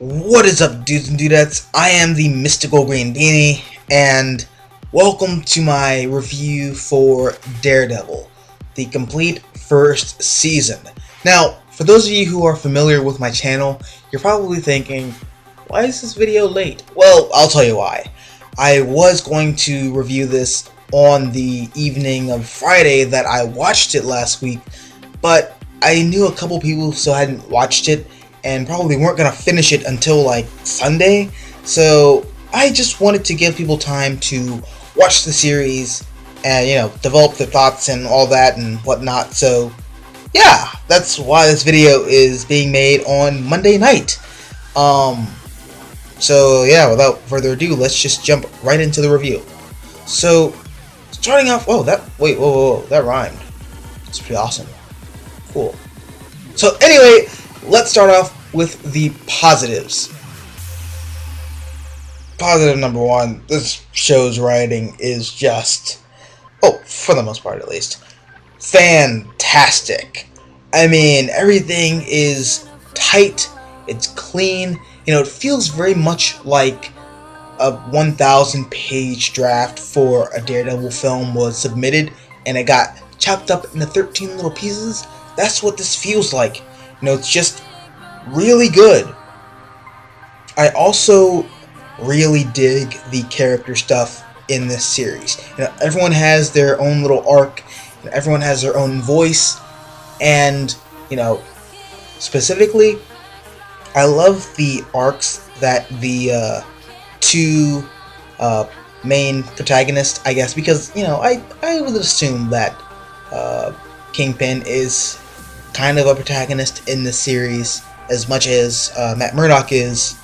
What is up, dudes and dudettes? I am the Mystical Green Beanie, and welcome to my review for Daredevil, the complete first season. Now, for those of you who are familiar with my channel, you're probably thinking, why is this video late? Well, I'll tell you why. I was going to review this on the evening of Friday that I watched it last week, but I knew a couple people who still hadn't watched it and probably weren't gonna finish it until like Sunday, so I just wanted to give people time to watch the series and develop their thoughts and all that and whatnot. So yeah, that's why this video is being made on Monday night. So yeah, without further ado, let's just jump right into the review. So starting off, whoa, that rhymed. It's pretty awesome. Cool. So anyway, let's start off with the positives. Positive number one, this show's writing is just, for the most part at least, fantastic. I mean, everything is tight, it's clean, it feels very much like a 1,000 page draft for a Daredevil film was submitted and it got chopped up into 13 little pieces. That's what this feels like. It's just really good. I also really dig the character stuff in this series. Everyone has their own little arc, everyone has their own voice, and specifically, I love the arcs that the two main protagonists, I guess, because I would assume that Kingpin is kind of a protagonist in this series as much as Matt Murdock is.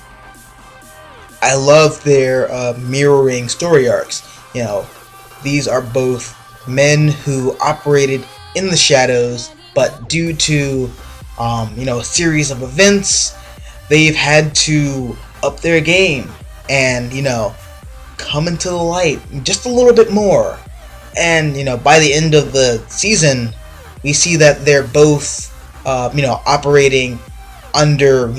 I love their mirroring story arcs. These are both men who operated in the shadows, but due to a series of events, they've had to up their game and come into the light just a little bit more. And by the end of the season, we see that they're both operating under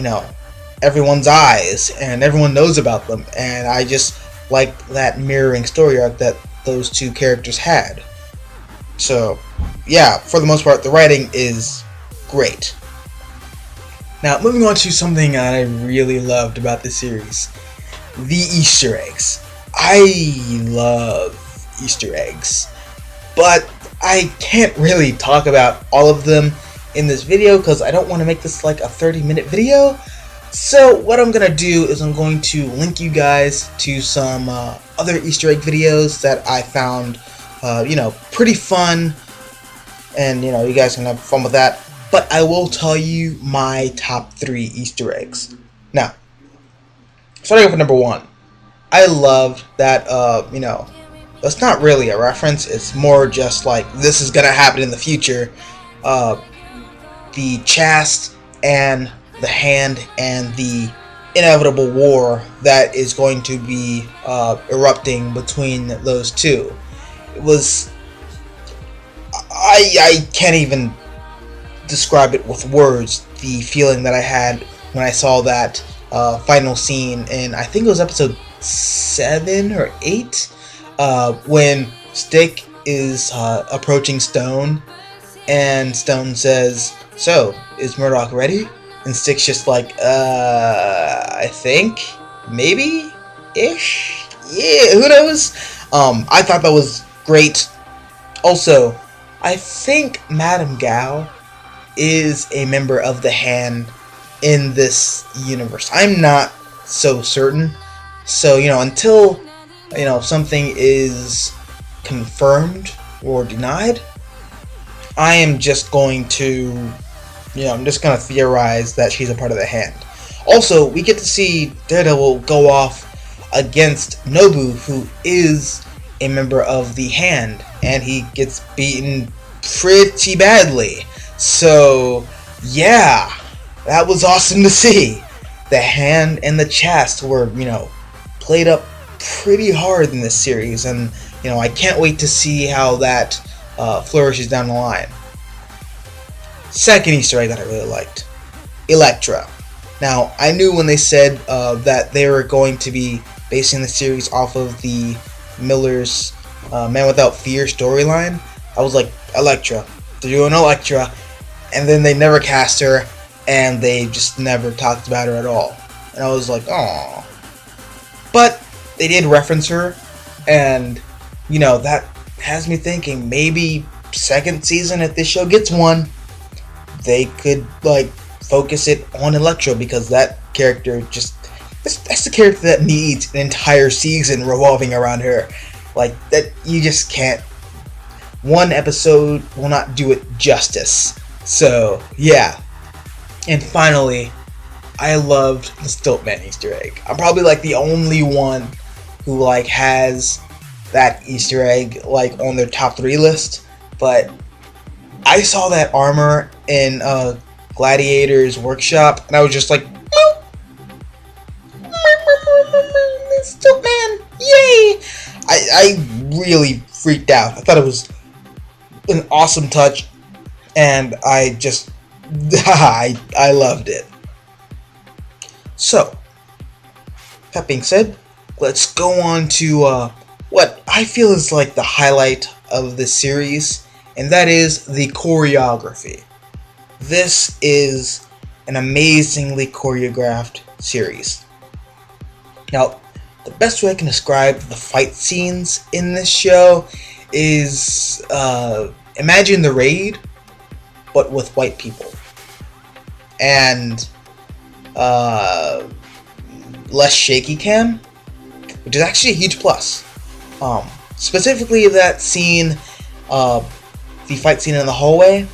everyone's eyes and everyone knows about them, and I just like that mirroring story arc that those two characters had. So yeah, for the most part, the writing is great. Now, moving on to something that I really loved about the series, the Easter eggs. I love Easter eggs, but I can't really talk about all of them in this video because I don't want to make this like a 30-minute video. So what I'm gonna do is I'm going to link you guys to some other Easter egg videos that I found pretty fun, and you guys can have fun with that. But I will tell you my top 3 Easter eggs. Now, starting off with number 1, I loved that it's not really a reference, it's more just like this is gonna happen in the future. The chast and the hand and the inevitable war that is going to be erupting between those two. It was, I can't even describe it with words, the feeling that I had when I saw that final scene in, I think it was episode 7 or 8, when Stick is approaching Stone, and Stone says, "So, is Murdock ready?" And Stick's just like, I think, maybe, ish, yeah, who knows? I thought that was great. Also, I think Madame Gao is a member of the Hand in this universe. I'm not so certain. So, until, something is confirmed or denied, I am just going to, I'm just going to theorize that she's a part of the Hand. Also, we get to see Daredevil go off against Nobu, who is a member of the Hand, and he gets beaten pretty badly. So, yeah, that was awesome to see. The Hand and the chast were, played up pretty hard in this series, and, I can't wait to see how that flourishes down the line. Second Easter egg that I really liked, Elektra. Now, I knew when they said that they were going to be basing the series off of the Miller's Man Without Fear storyline. I was like, Elektra. They're doing Elektra. And then they never cast her, and they just never talked about her at all. And I was like, aww. But they did reference her, and, that has me thinking maybe second season, if this show gets one, they could, focus it on Elektra, because that character that's the character that needs an entire season revolving around her. That you just can't. One episode will not do it justice. So, yeah. And finally, I loved the Stiltman Easter egg. I'm probably the only one who has that Easter egg on their top 3 list. But I saw that armor in Gladiator's workshop, and I was just like, Stiltman, yay! I really freaked out. I thought it was an awesome touch, and I just I loved it. So, that being said, let's go on to what I feel is the highlight of this series, and that is the choreography. This is an amazingly choreographed series. Now, the best way I can describe the fight scenes in this show is imagine The Raid, but with white people. And less shaky cam, which is actually a huge plus. Specifically that scene, the fight scene in the hallway,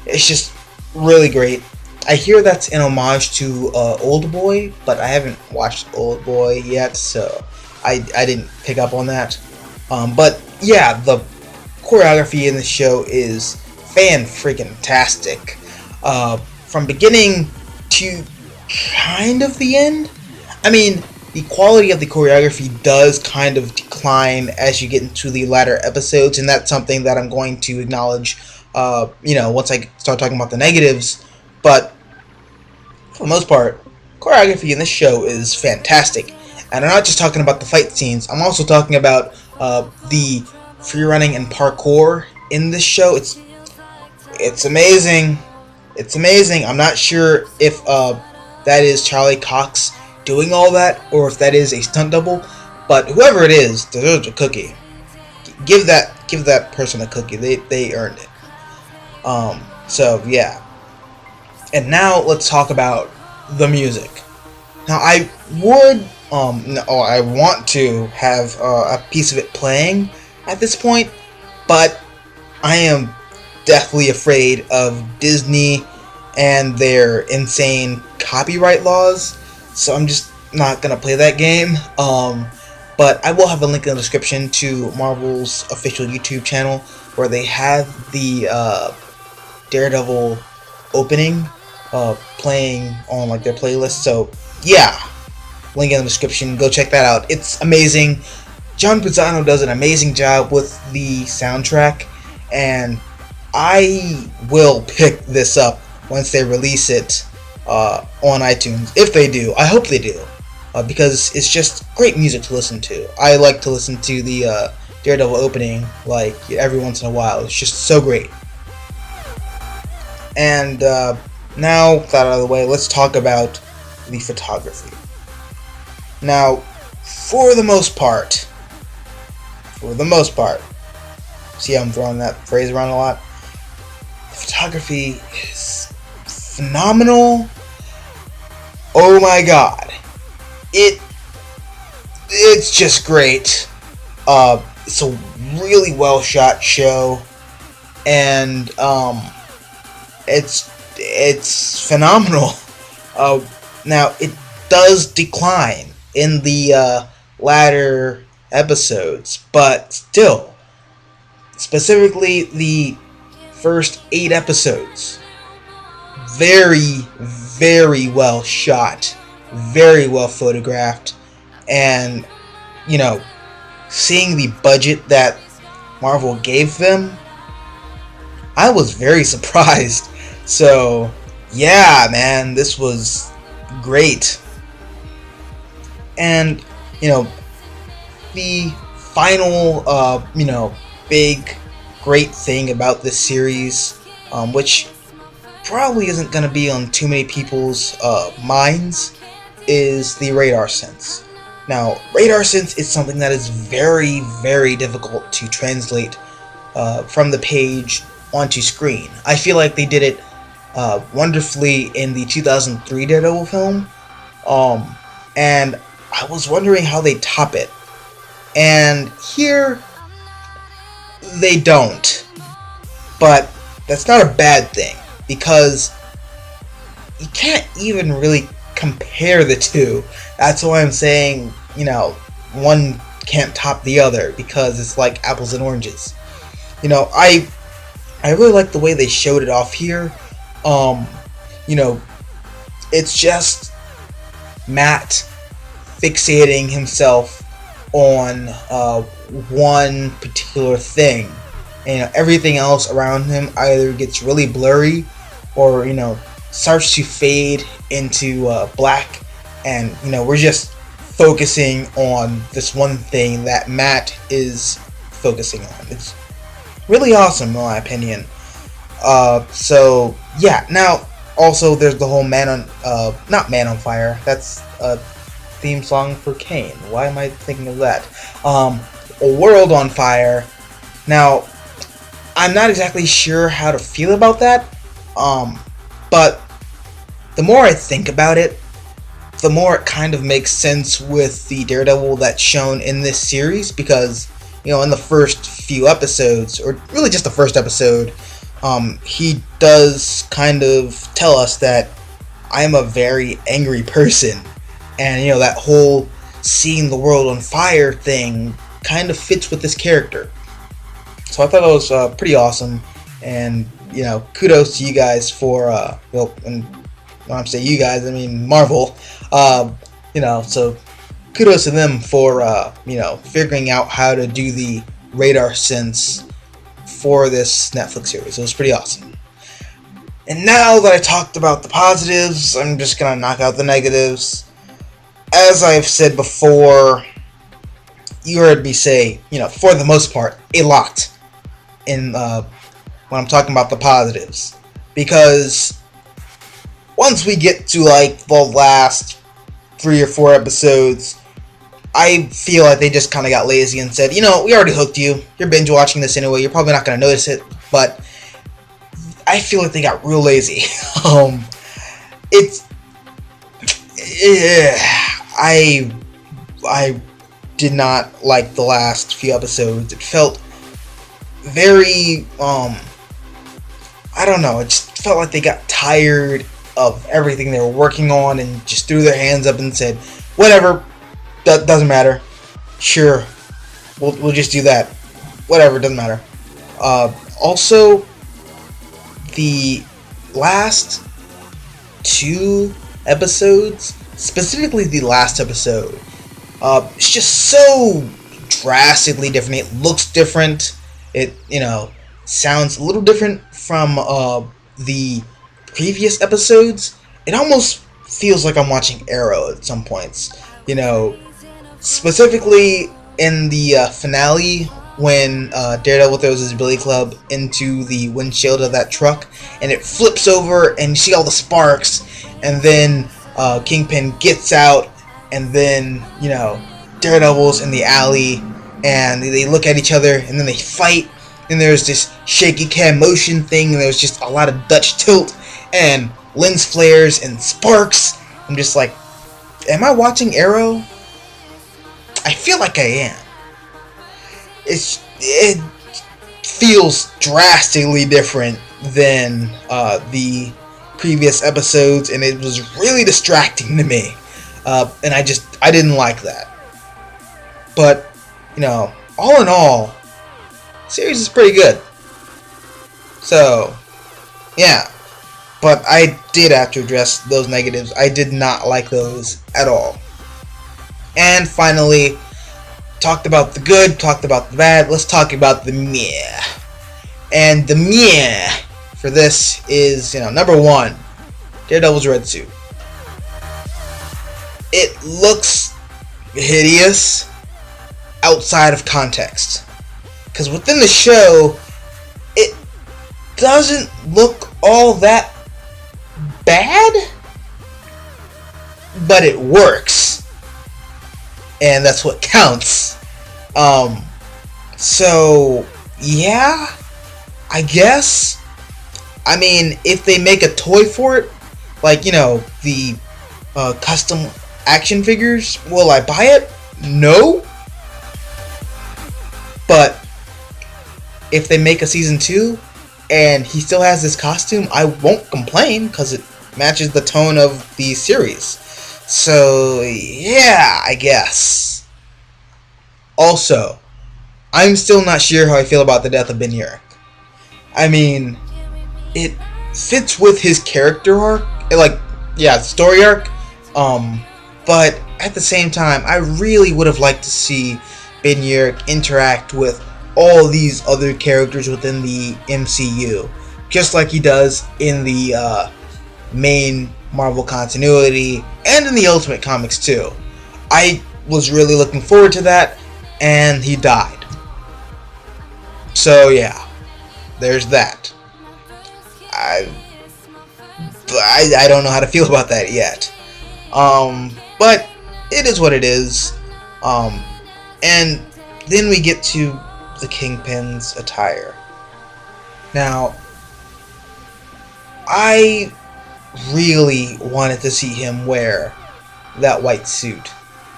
it's just really great. I hear that's an homage to Old Boy, but I haven't watched Old Boy yet, so I didn't pick up on that. But yeah, the choreography in the show is fan-freaking-tastic. From beginning to kind of the end. I mean, the quality of the choreography does kind of decline as you get into the latter episodes, and that's something that I'm going to acknowledge, once I start talking about the negatives. But for the most part, choreography in this show is fantastic. And I'm not just talking about the fight scenes, I'm also talking about the free running and parkour in this show. It's amazing. It's amazing. I'm not sure if that is Charlie Cox doing all that, or if that is a stunt double, but whoever it is deserves a cookie. Give that person a cookie. They earned it. So yeah. And now let's talk about the music. Now I want to have a piece of it playing at this point, but I am deathly afraid of Disney and their insane copyright laws, so I'm just not gonna play that game. But I will have a link in the description to Marvel's official YouTube channel where they have the Daredevil opening playing on their playlist. So yeah, link in the description. Go check that out. It's amazing. John Pizzano does an amazing job with the soundtrack, and I will pick this up once they release it on iTunes. If they do, I hope they do, because it's just great music to listen to. I like to listen to the Daredevil opening every once in a while. It's just so great. And now that out of the way, let's talk about the photography. Now, for the most part, see how I'm throwing that phrase around a lot? The photography is phenomenal. Oh my god. It's just great. It's a really well shot show, and it's phenomenal. Now it does decline in the latter episodes, but still, specifically the first 8 episodes, very, very well shot, very well photographed, and seeing the budget that Marvel gave them, I was very surprised. So yeah, man, this was great. And, you know, the final, big, great thing about this series, which probably isn't going to be on too many people's minds, is the radar sense. Now, radar sense is something that is very, very difficult to translate from the page onto screen. I feel like they did it wonderfully in the 2003 Daredevil film, and I was wondering how they top it. And here, they don't. But that's not a bad thing, because you can't even really compare the two. That's why I'm saying, one can't top the other, because it's like apples and oranges. I really like the way they showed it off here. It's just Matt fixating himself on one particular thing, and everything else around him either gets really blurry or starts to fade into black, and we're just focusing on this one thing that Matt is focusing on. It's really awesome in my opinion. So yeah, now also there's the whole not Man on Fire, that's a theme song for Kane. Why am I thinking of that? A World on Fire. Now, I'm not exactly sure how to feel about that, but the more I think about it, the more it kind of makes sense with the Daredevil that's shown in this series, because, in the first few episodes, or really just the first episode, he does kind of tell us that I'm a very angry person, and, that whole seeing the world on fire thing kind of fits with this character. So I thought it was pretty awesome, and kudos to you guys for and when I'm saying you guys, I mean Marvel. So kudos to them for figuring out how to do the radar sense for this Netflix series. It was pretty awesome. And now that I talked about the positives, I'm just gonna knock out the negatives. As I've said before, you heard me say, for the most part, a lot in when I'm talking about the positives, because once we get to the last 3 or 4 episodes, I feel like they just kind of got lazy and said, we already hooked you. You're binge watching this anyway. You're probably not going to notice it, but I feel like they got real lazy. I did not like the last few episodes. It felt very, I don't know, it just felt like they got tired of everything they were working on and just threw their hands up and said, whatever, doesn't matter. Sure, we'll just do that. Whatever, doesn't matter. Also, the last 2 episodes, specifically the last episode, it's just so drastically different. It looks different. It, sounds a little different from the previous episodes. It almost feels like I'm watching Arrow at some points. Specifically in the finale, when Daredevil throws his billy club into the windshield of that truck, and it flips over, and you see all the sparks, and then Kingpin gets out, and then, Daredevil's in the alley, and they look at each other, and then they fight, and there's this shaky cam motion thing, and there's just a lot of Dutch tilt, and lens flares, and sparks. I'm just like, am I watching Arrow? I feel like I am. It feels drastically different than the previous episodes, and it was really distracting to me, and I didn't like that. But all in all, the series is pretty good. So yeah, but I did have to address those negatives. I did not like those at all. And finally, talked about the good, talked about the bad. Let's talk about the meh. And the meh for this is, number 1, Daredevil's red suit. it looks hideous outside of context. Because within the show, it doesn't look all that bad, but it works. And that's what counts. So, yeah, I guess. I mean, if they make a toy for it, like, you know, the custom action figures, will I buy it? No. But if they make a season 2 and he still has this costume, I won't complain because it matches the tone of the series. So, yeah, I guess. Also, I'm still not sure how I feel about the death of Ben Urich. I mean, it fits with his character arc, story arc. But at the same time, I really would have liked to see Ben Urich interact with all these other characters within the MCU, just like he does in the main Marvel continuity and in the Ultimate Comics too. I was really looking forward to that, and he died. So yeah, there's that. I don't know how to feel about that yet. But it is what it is. And then we get to the Kingpin's attire. Now, I really wanted to see him wear that white suit.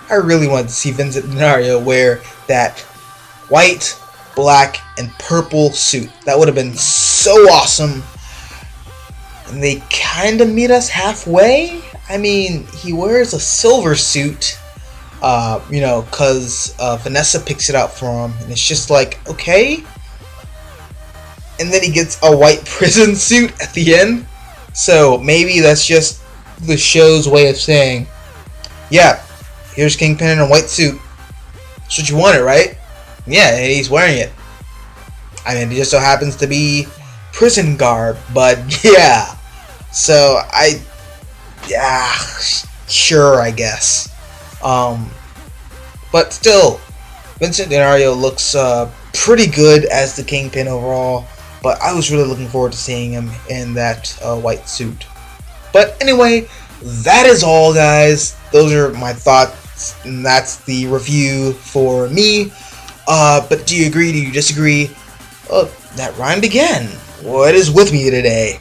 I really wanted to see Vincent D'Onofrio wear that white, black, and purple suit. That would have been so awesome. And they kind of meet us halfway. I mean, he wears a silver suit, because Vanessa picks it out for him, and it's just like, okay. And then he gets a white prison suit at the end. So maybe that's just the show's way of saying, yeah, here's Kingpin in a white suit. That's what you wanted, right? Yeah, and he's wearing it. I mean, it just so happens to be prison garb, but yeah. So sure, I guess. But still, Vincent D'Onofrio looks pretty good as the Kingpin overall. But I was really looking forward to seeing him in that white suit. But anyway, that is all, guys. Those are my thoughts, and that's the review for me. But do you agree? Do you disagree? Oh, that rhymed again. What is with me today?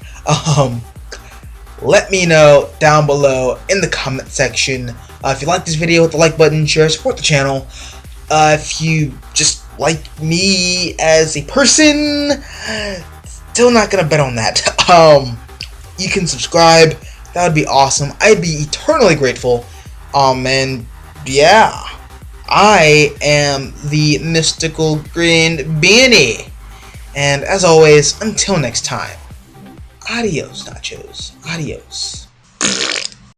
Let me know down below in the comment section. If you like this video, hit the like button, share, support the channel. If you just like me as a person, still not gonna bet on that. You can subscribe. That would be awesome. I'd be eternally grateful. And yeah, I am the Mystical Green Beanie. And as always, until next time, adios, nachos. Adios.